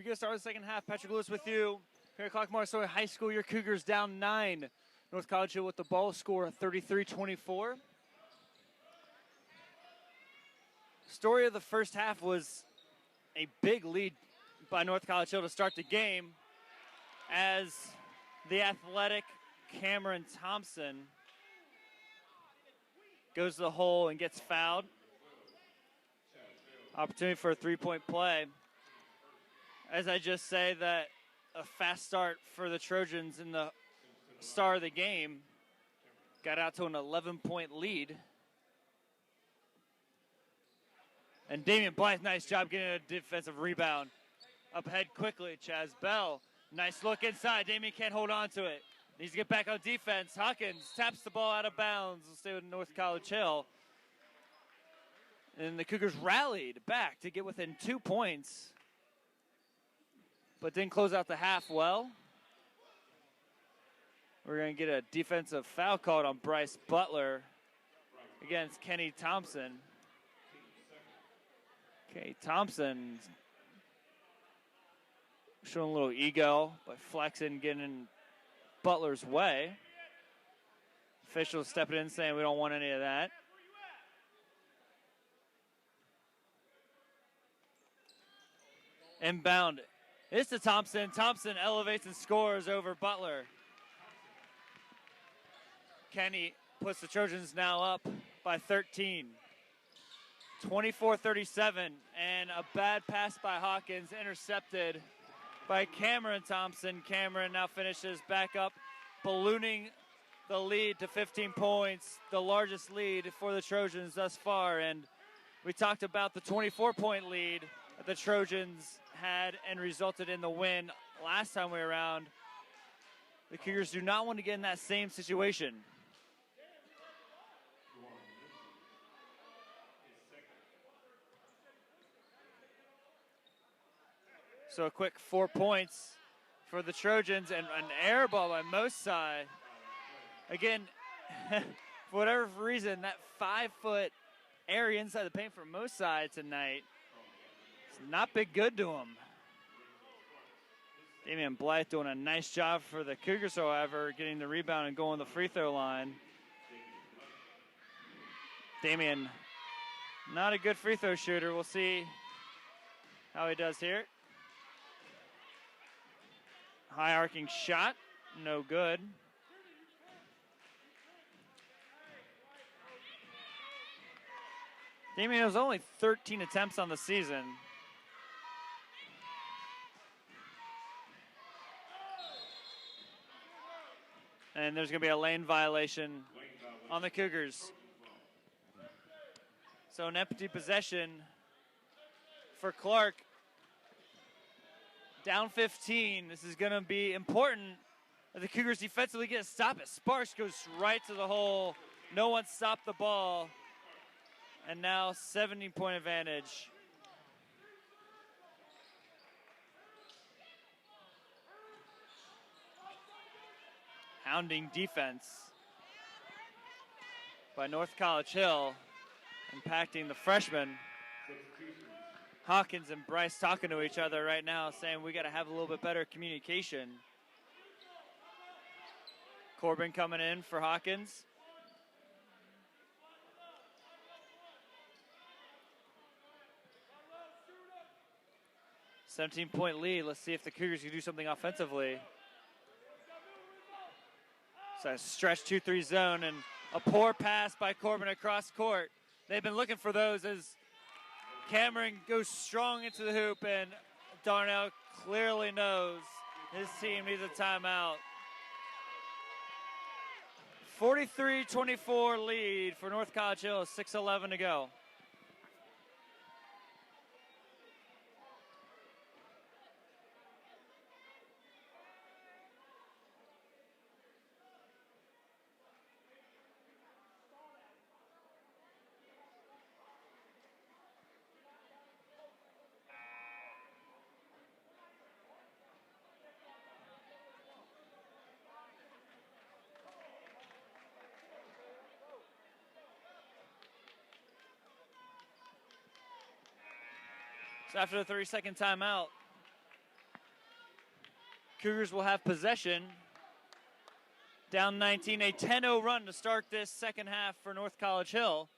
We get started the second half. Patrick Lewis with you. Here at Clark Montessori High School, your Cougars down 9. North College Hill with the ball, score 33-24. Story of the first half was a big lead by North College Hill to start the game as the athletic Cameron Thompson goes to the hole and gets fouled. Opportunity for a three-point play. As I just say that a fast start for the Trojans in the start of the game got out to an 11-point lead. And Damian Blythe, nice job getting a defensive rebound. Up ahead quickly, Chaz Bell. Nice look inside. Damian can't hold on to it. Needs to get back on defense. Hawkins taps the ball out of bounds. We'll stay with North College Hill. And the Cougars rallied back to get within 2 points, but didn't close out the half well. We're going to get a defensive foul called on Bryce Butler against Kenny Thompson. Okay, Thompson showing a little ego by flexing, getting in Butler's way. Officials stepping in saying we don't want any of that. Inbound. It's to Thompson. Thompson elevates and scores over Butler. Kenny puts the Trojans now up by 13. 24-37, and a bad pass by Hawkins intercepted by Cameron Thompson. Cameron now finishes back up, ballooning the lead to 15 points, the largest lead for the Trojans thus far. And we talked about the 24-point lead that the Trojans had and resulted in the win last time we were around. The Cougars do not want to get in that same situation. So a quick 4 points for the Trojans, and an air ball by Mosai. Again, for whatever reason, that 5-foot area inside the paint for Mosai tonight, it's not been good to him. Damian Blythe doing a nice job for the Cougars, however, getting the rebound and going to the free throw line. Damian, not a good free throw shooter. We'll see how he does here. High arcing shot, no good. Damian has only 13 attempts on the season. And there's going to be a lane violation on the Cougars. So an empty possession for Clark. Down 15. This is going to be important that the Cougars defensively get a stop it. Sparks goes right to the hole. No one stopped the ball. And now 17-point advantage. Hounding defense by North College Hill, impacting the freshmen. Hawkins and Bryce talking to each other right now, saying we got to have a little bit better communication. Corbin coming in for Hawkins. $17-point lead. Let's see if the Cougars can do something offensively. So a stretch 2-3 zone and a poor pass by Corbin across court. They've been looking for those as Cameron goes strong into the hoop, and Darnell clearly knows his team needs a timeout. 43-24 lead for North College Hill, 6:11 to go. So after the 30-second timeout, Cougars will have possession. Down 19, a 10-0 run to start this second half for North College Hill.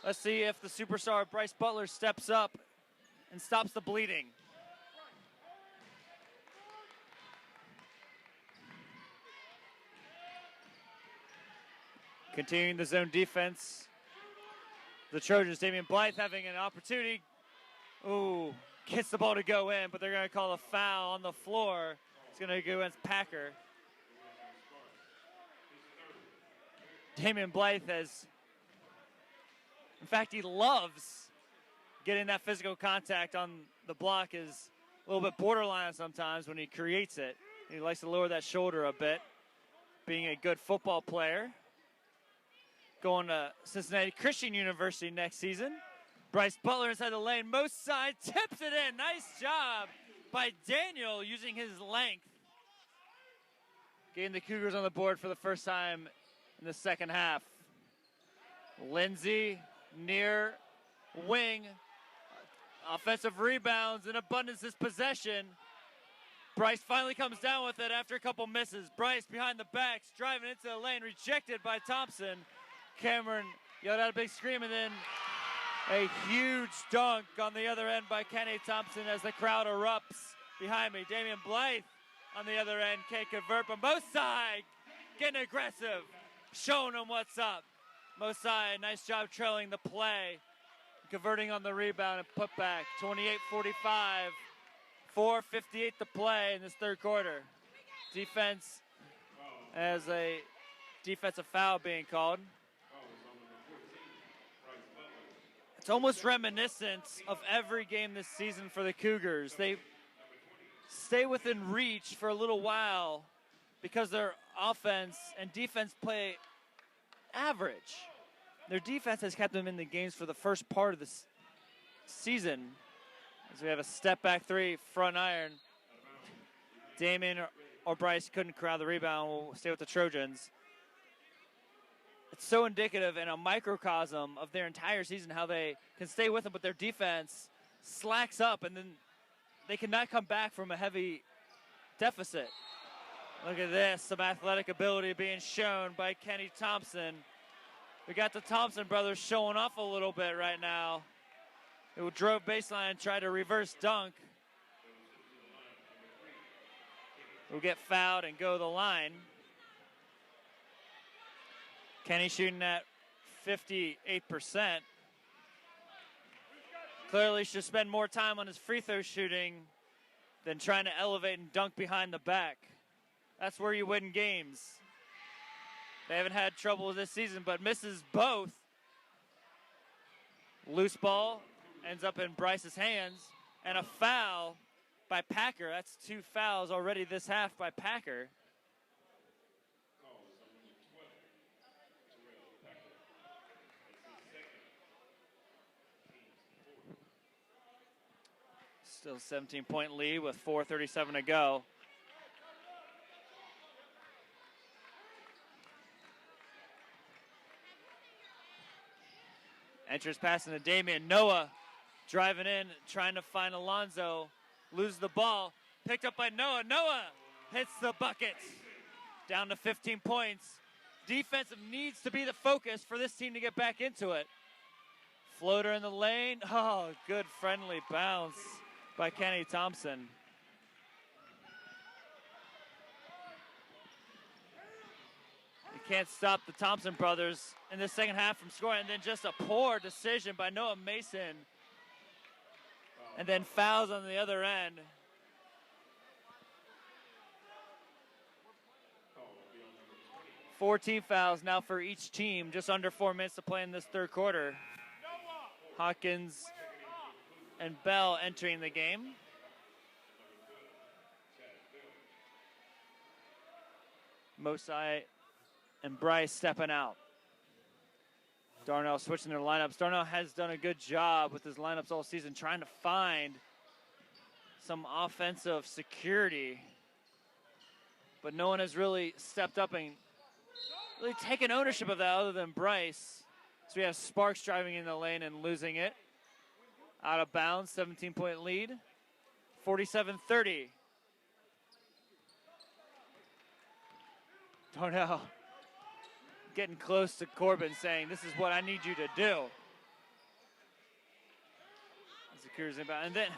Let's see if the superstar Bryce Butler steps up and stops the bleeding. Continuing the zone defense. The Trojans, Damian Blythe having an opportunity. Ooh, gets the ball to go in, but they're going to call a foul on the floor. It's going to go against Packer. Damian Blythe has, in fact, he loves getting that physical contact on the block. Is a little bit borderline sometimes when he creates it. He likes to lower that shoulder a bit, being a good football player. Going to Cincinnati Christian University next season. Bryce Butler inside the lane, most side, tips it in. Nice job by Daniel using his length. Getting the Cougars on the board for the first time in the second half. Lindsay near wing. Offensive rebounds in abundance this possession. Bryce finally comes down with it after a couple misses. Bryce behind the backs, driving into the lane, rejected by Thompson. Cameron yelled out a big scream, and then a huge dunk on the other end by Kenny Thompson as the crowd erupts behind me. Damian Blythe on the other end can't convert, but Mosai getting aggressive, showing them what's up. Mosai, nice job trailing the play, converting on the rebound and put back. 28-45, 4:58 to play in this third quarter. Defense as a defensive foul being called. It's almost reminiscent of every game this season for the Cougars. They stay within reach for a little while because their offense and defense play average. Their defense has kept them in the games for the first part of the season. As we have a step back three, front iron. Damien or Bryce couldn't corral the rebound. We'll stay with the Trojans. It's so indicative and a microcosm of their entire season, how they can stay with them, but their defense slacks up, and then they cannot come back from a heavy deficit. Look at this, some athletic ability being shown by Kenny Thompson. We got the Thompson brothers showing off a little bit right now. It drove baseline and tried to reverse dunk. We'll get fouled and go to the line. Kenny shooting at 58%. Clearly should spend more time on his free throw shooting than trying to elevate and dunk behind the back. That's where you win games. They haven't had trouble this season, but misses both. Loose ball ends up in Bryce's hands, and a foul by Packer. That's 2 fouls already this half by Packer. Still 17-point lead with 4:37 to go. Enters passing to Damian. Noah driving in, trying to find Alonzo. Loses the ball. Picked up by Noah. Noah hits the bucket. Down to 15 points. Defensive needs to be the focus for this team to get back into it. Floater in the lane. Oh, good friendly bounce by Kenny Thompson. You can't stop the Thompson brothers in the second half from scoring, and then just a poor decision by Noah Mason. And then fouls on the other end. Fourteen fouls now for each team, just under 4 minutes to play in this third quarter. Hawkins and Bell entering the game. Mosai and Bryce stepping out. Darnell switching their lineups. Darnell has done a good job with his lineups all season, trying to find some offensive security. But no one has really stepped up and really taken ownership of that other than Bryce. So we have Sparks driving in the lane and losing it. Out of bounds, 17-point lead. 47-30. Don't know. Getting close to Corbin saying, this is what I need you to do. As the Cougars inbound. And then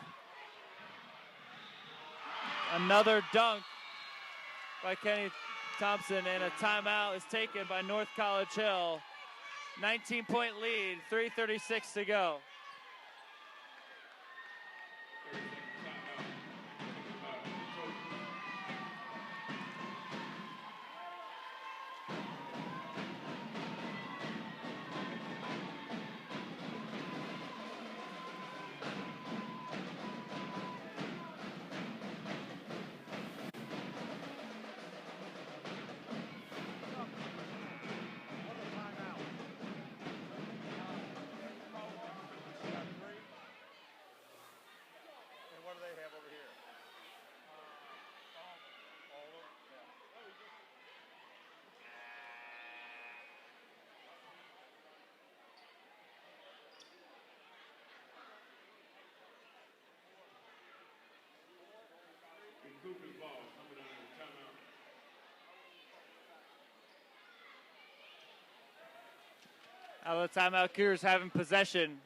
another dunk by Kenny Thompson, and a timeout is taken by North College Hill. 19-point lead, 3:36 to go. Out of the timeout, Cougars having possession.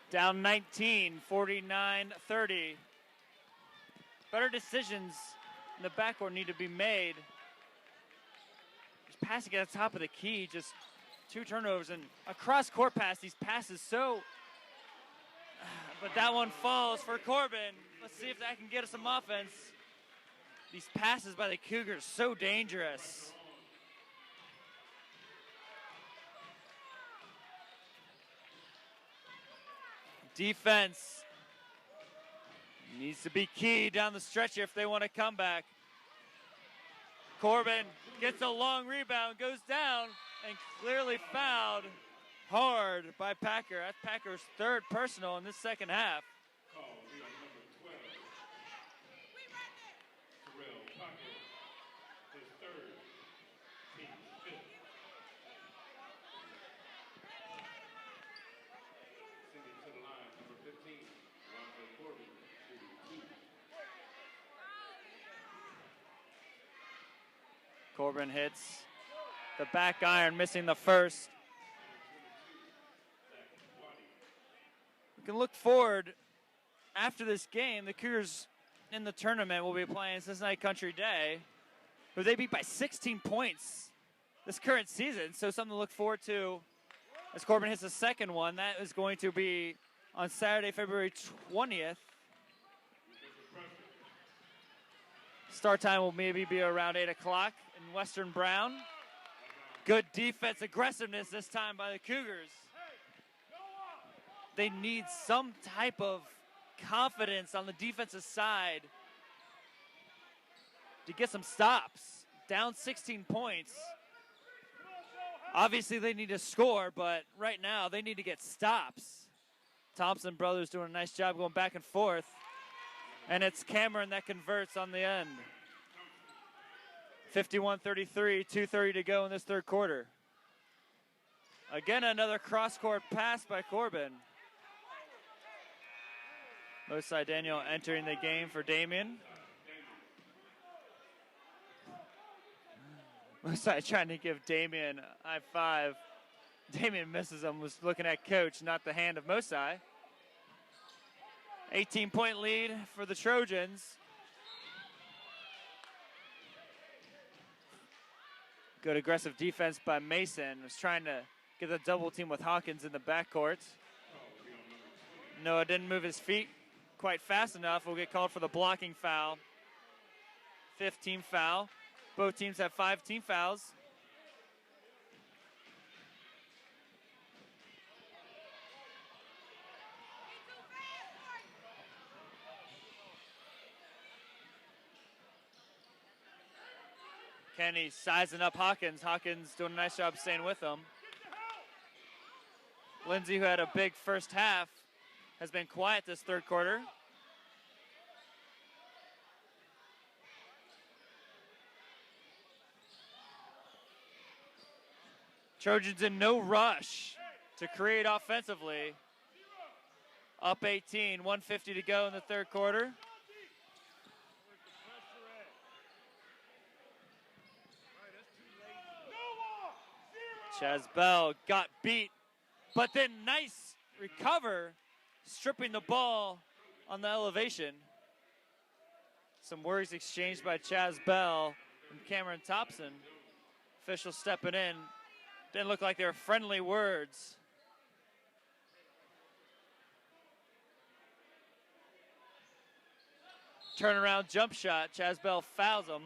Down 19, 49-30. Better decisions in the backcourt need to be made. Just passing at the top of the key, just 2 turnovers and a cross-court pass. These passes so... But that one falls for Corbin. Let's see if that can get us some offense. These passes by the Cougars, so dangerous. Defense needs to be key down the stretch here if they want to come back. Corbin gets a long rebound, goes down, and clearly fouled hard by Packer. That's Packer's 3rd personal in this second half. Corbin hits the back iron, missing the first. We can look forward after this game. The Cougars in the tournament will be playing Cincinnati Country Day, who they beat by 16 points this current season. So something to look forward to as Corbin hits the second one. That is going to be on Saturday, February 20th. Start time will maybe be around 8 o'clock in Western Brown. Good defense, aggressiveness this time by the Cougars. They need some type of confidence on the defensive side to get some stops. Down 16 points. Obviously they need to score, but right now they need to get stops. Thompson brothers doing a nice job going back and forth. And it's Cameron that converts on the end. 51-33, 2:30 to go in this third quarter. Again, another cross-court pass by Corbin. Mosai Daniel entering the game for Damien. Mosai trying to give Damien a high five. Damien misses him, was looking at coach, not the hand of Mosai. 18-point lead for the Trojans. Good aggressive defense by Mason. Was trying to get the double team with Hawkins in the backcourt. Noah didn't move his feet quite fast enough. Will get called for the blocking foul. 15 foul. Both teams have 5 team fouls. Kenny sizing up Hawkins. Hawkins doing a nice job staying with him. Lindsay, who had a big first half, has been quiet this third quarter. Trojans in no rush to create offensively. Up 18, 1:50 to go in the third quarter. Chaz Bell got beat, but then nice recover, stripping the ball on the elevation. Some words exchanged by Chaz Bell and Cameron Thompson. Official stepping in. Didn't look like they were friendly words. Turnaround jump shot. Chaz Bell fouls him.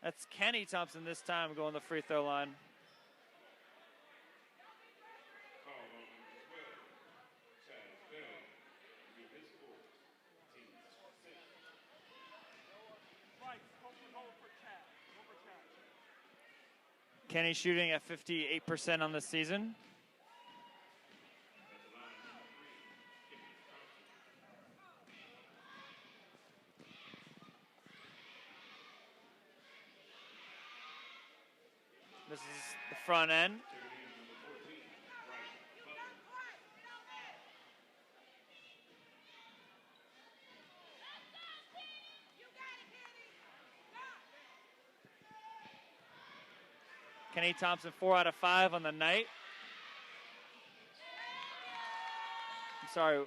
That's Kenny Thompson this time going to the free throw line. Kenny shooting at 58% on the season. This is the front end. Kenny Thompson 4 out of 5 on the night. I'm sorry,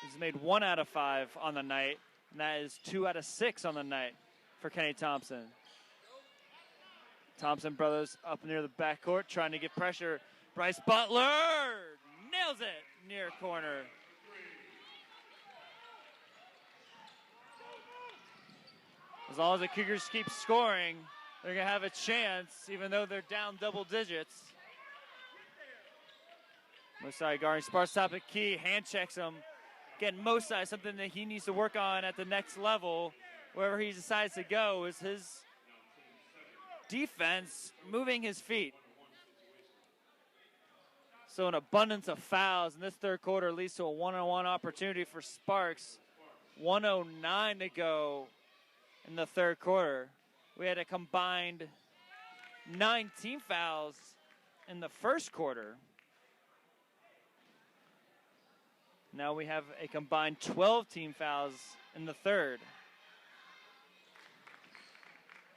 he's made 1 out of 5 on the night, and that is 2 out of 6 on the night for Kenny Thompson. Thompson brothers up near the backcourt trying to get pressure. Bryce Butler nails it near corner. As long as the Cougars keep scoring, they're going to have a chance, even though they're down double digits. Mosai guarding Sparks top of key, hand checks him. Again, Mosai, something that he needs to work on at the next level. Wherever he decides to go is his defense, moving his feet. So an abundance of fouls in this third quarter leads to a one-on-one opportunity for Sparks. 1:09 to go in the third quarter. We had a combined 19 fouls in the first quarter. Now we have a combined 12 team fouls in the third.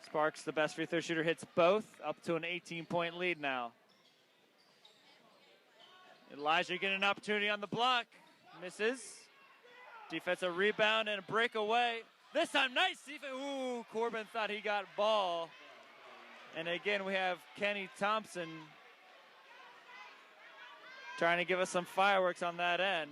Sparks, the best free throw shooter, hits both, up to an 18-point lead now. Elijah getting an opportunity on the block. Misses. Defensive rebound and a breakaway. This time, nice defense. Ooh, Corbin thought he got ball. And again, we have Kenny Thompson trying to give us some fireworks on that end.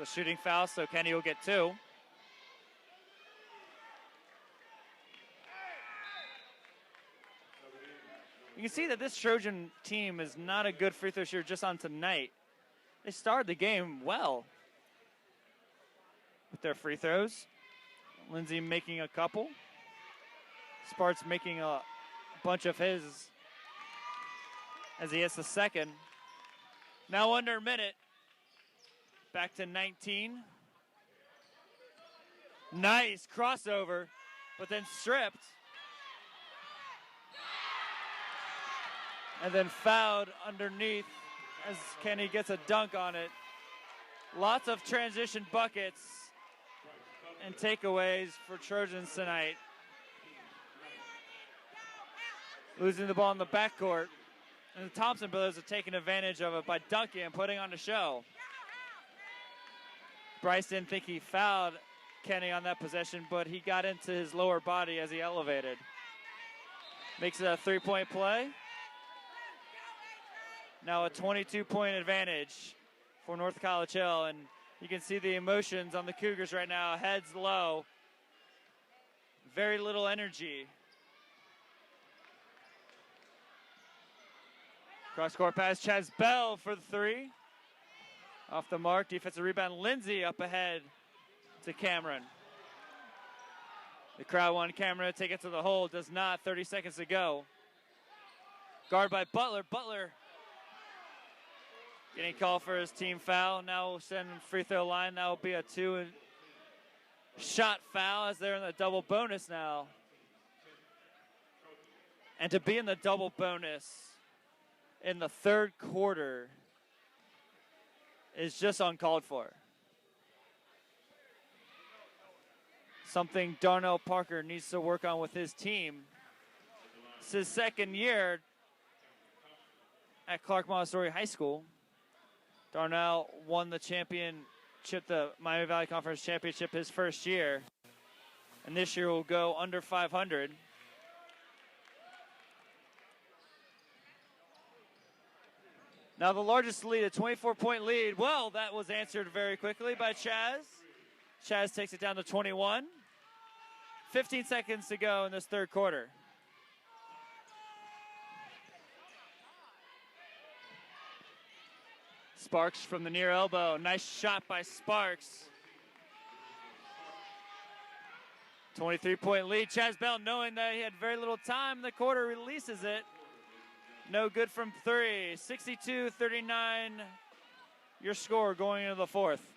It's a shooting foul, so Kenny will get 2. You can see that this Trojan team is not a good free throw shooter just on tonight. They started the game well with their free throws. Lindsay making a couple. Sparks making a bunch of his as he hits the second. Now under a minute. Back to 19. Nice crossover, but then stripped. And then fouled underneath as Kenny gets a dunk on it. Lots of transition buckets and takeaways for Trojans tonight. Losing the ball in the backcourt. And the Thompson brothers are taking advantage of it by dunking and putting on a show. Bryce didn't think he fouled Kenny on that possession, but he got into his lower body as he elevated. Makes it a 3-point play. Now a 22-point advantage for North College Hill, and you can see the emotions on the Cougars right now. Heads low. Very little energy. Cross-court pass, Chaz Bell for the 3. Off the mark, defensive rebound, Lindsay up ahead to Cameron. The crowd wanted Cameron to take it to the hole, does not, 30 seconds to go. Guard by Butler, Butler Getting called for his team foul. Now we'll send him free throw line. That will be a 2-shot foul as they're in the double bonus now. And to be in the double bonus in the third quarter is just uncalled for. Something Darnell Parker needs to work on with his team. It's his second year at Clark Montessori High School. Darnell won the championship, the Miami Valley Conference Championship, his first year. And this year will go under 500. Now the largest lead, a 24-point lead. Well, that was answered very quickly by Chaz. Chaz takes it down to 21. 15 seconds to go in this third quarter. Sparks from the near elbow. Nice shot by Sparks. 23-point lead. Chaz Bell, knowing that he had very little time in the quarter, releases it. No good from three. 62-39, your score going into the fourth.